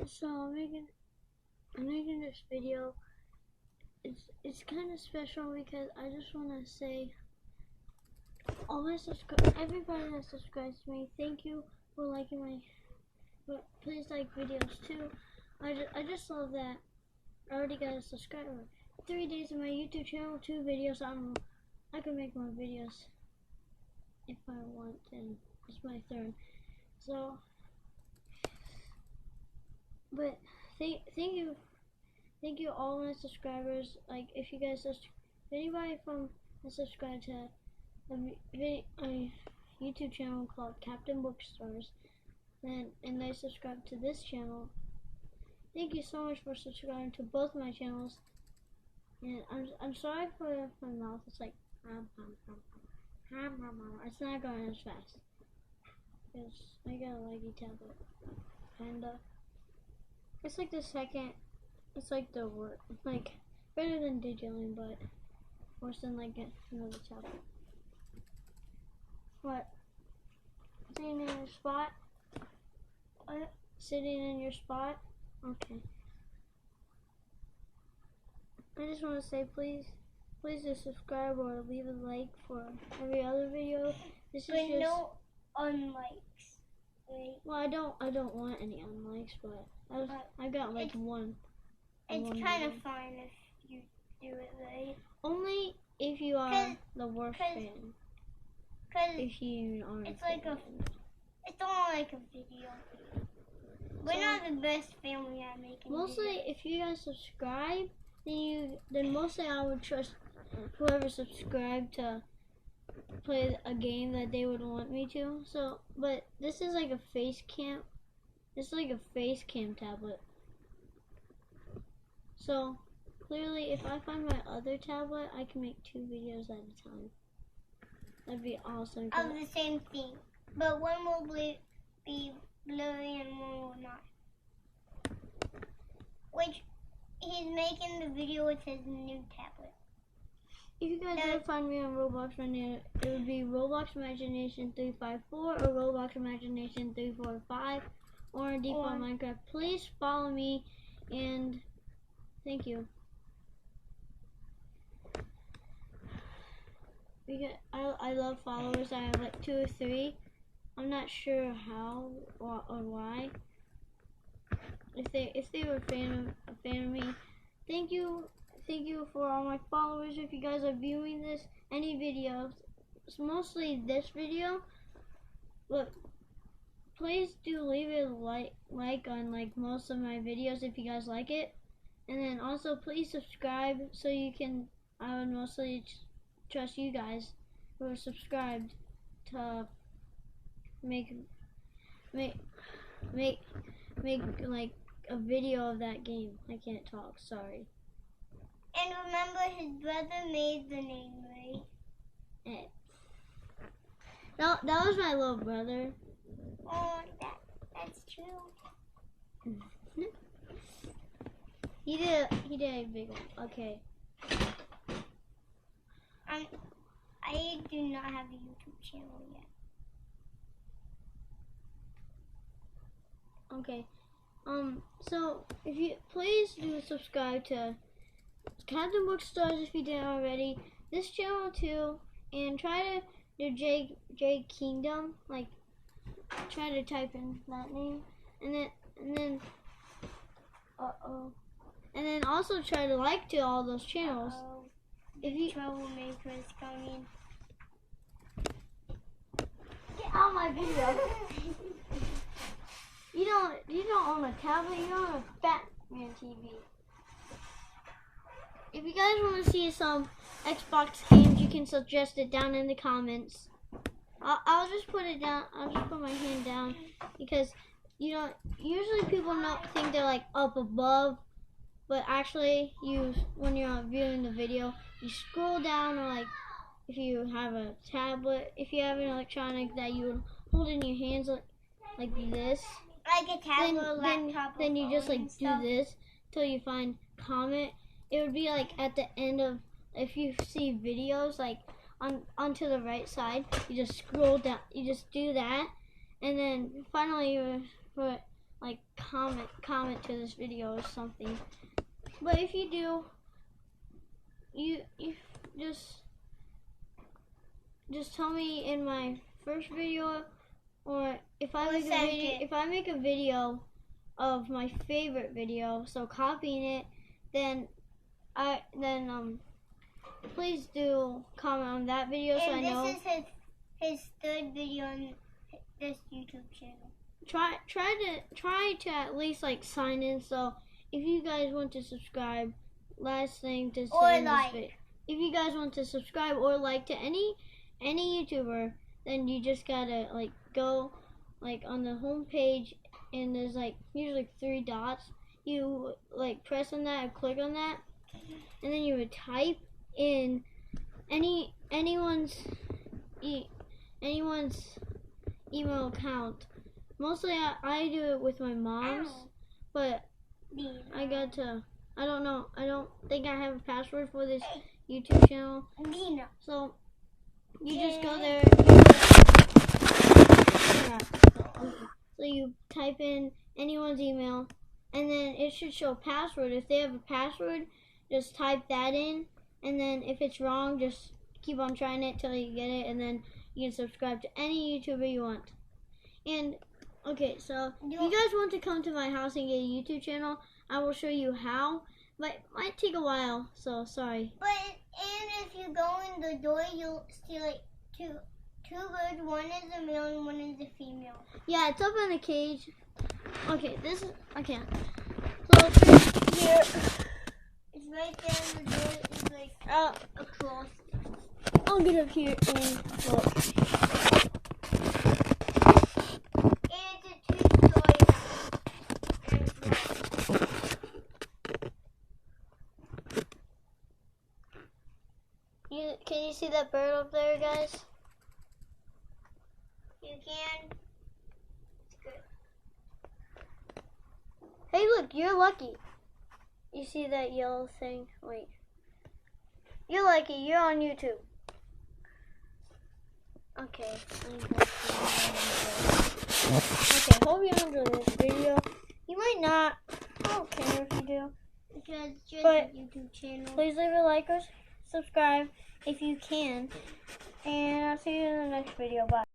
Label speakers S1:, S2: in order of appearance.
S1: So I'm making this video. It's kind of special because I just want to say everybody that subscribes to me, thank you for liking my. But please like videos too. I just love that I already got a subscriber. 3 days on my YouTube channel, 2 videos. I can make more videos if I want, and it's my third. So, but thank you all my subscribers. Like if you guys anybody from subscribe to a YouTube channel called Captain Bookstars, and they subscribe to this channel. Thank you so much for subscribing to both my channels. And I'm sorry for my mouth. It's like it's not going as fast because I got a laggy tablet. Kinda. It's like the second. It's like the word. Like better than DJing, but worse than like another tablet. What? Sitting in your spot? What? Sitting in your spot? Okay. I just want to say please just subscribe or leave a like for every other video. This is just
S2: no unlikes. Right?
S1: Well, I don't want any unlikes, but I got like one.
S2: It's kind of fun if you do it right.
S1: Only if you are the worst fan. If you aren't.
S2: It's like it's only like a video. We're not the best family at making
S1: mostly
S2: videos.
S1: If you guys subscribe, then mostly I would trust whoever subscribed to play a game that they would want me to. So, but this is like a face cam. It's like a face cam tablet. So clearly, if I find my other tablet, I can make 2 videos at a time. That'd be awesome.
S2: Of the same thing, but one will be blurry and one will not. Which he's making the video with his new tablet.
S1: If you guys ever find me on Roblox right now, it would be Roblox Imagination 354 or Roblox Imagination 345 or Default Minecraft. Please follow me and thank you. I love followers. I have like 2 or 3. I'm not sure how or why. If they were a fan of me, thank you for all my followers. If you guys are viewing any videos, it's mostly this video, but please do leave a like on like most of my videos if you guys like it, and then also please subscribe so you can. I would mostly trust you guys who are subscribed to make like a video of that game. I can't talk, sorry.
S2: And remember, his brother made the name, right?
S1: That was my little brother.
S2: Oh, that's true.
S1: He did a big one. Okay.
S2: I do not have a YouTube channel yet.
S1: Okay. So if you please do subscribe to Captain Bookstars if you didn't already. This channel too, and try to do J Kingdom. Like try to type in that name, and then and then also try to like to all those channels.
S2: If you troublemaker is coming.
S1: Get out of my video. You don't own a tablet, you own a Batman TV. If you guys want to see some Xbox games, you can suggest it down in the comments. I'll just put it down. I'll just put my hand down because usually people think they're like up above, but actually when you're viewing the video, you scroll down, or like if you have a tablet, if you have an electronic that you hold in your hands like this.
S2: Like a tablet, laptop,
S1: then you just like do this till you find comment. It would be like at the end of, if you see videos like onto the right side, you just scroll down, you just do that, and then finally you put like comment to this video or something. But if you do, you just tell me in my first video, or if I make a video of my favorite video, so copying it, then please do comment on that video so I know.
S2: And this is his third video on this YouTube channel.
S1: Try to at least like sign in. So if you guys want to subscribe, last thing to say in this video, if you guys want to subscribe or like to any YouTuber, then you just gotta like go like on the home page, and there's like usually 3 dots. You like press on that and click on that, and then you would type in anyone's email account. Mostly I do it with my mom's, but I don't think I have a password for this YouTube channel. So you just go there. So you type in anyone's email, and then it should show a password. If they have a password, just type that in, and then if it's wrong, just keep on trying it till you get it, and then you can subscribe to any YouTuber you want. And okay, so if you guys want to come to my house and get a YouTube channel, I will show you how, but it might take a while, so sorry.
S2: And if you go in the door, you'll see like two birds. One is a male and one is a female.
S1: Yeah, it's up in a cage. Okay, this is okay. So here,
S2: it's right there, and the door is like across.
S1: I'll get up here and look.
S2: And it's a 2-story house.
S1: Can you see that bird up there, guys?
S2: You can. It's good.
S1: Hey, look, you're lucky. You see that yellow thing? Wait. You're lucky. You're on YouTube. Okay. Okay, hope you enjoyed this video. You might not. I don't care if you do.
S2: Because it's just
S1: But
S2: a YouTube channel.
S1: please leave a like or subscribe if you can. And I'll see you in the next video. Bye.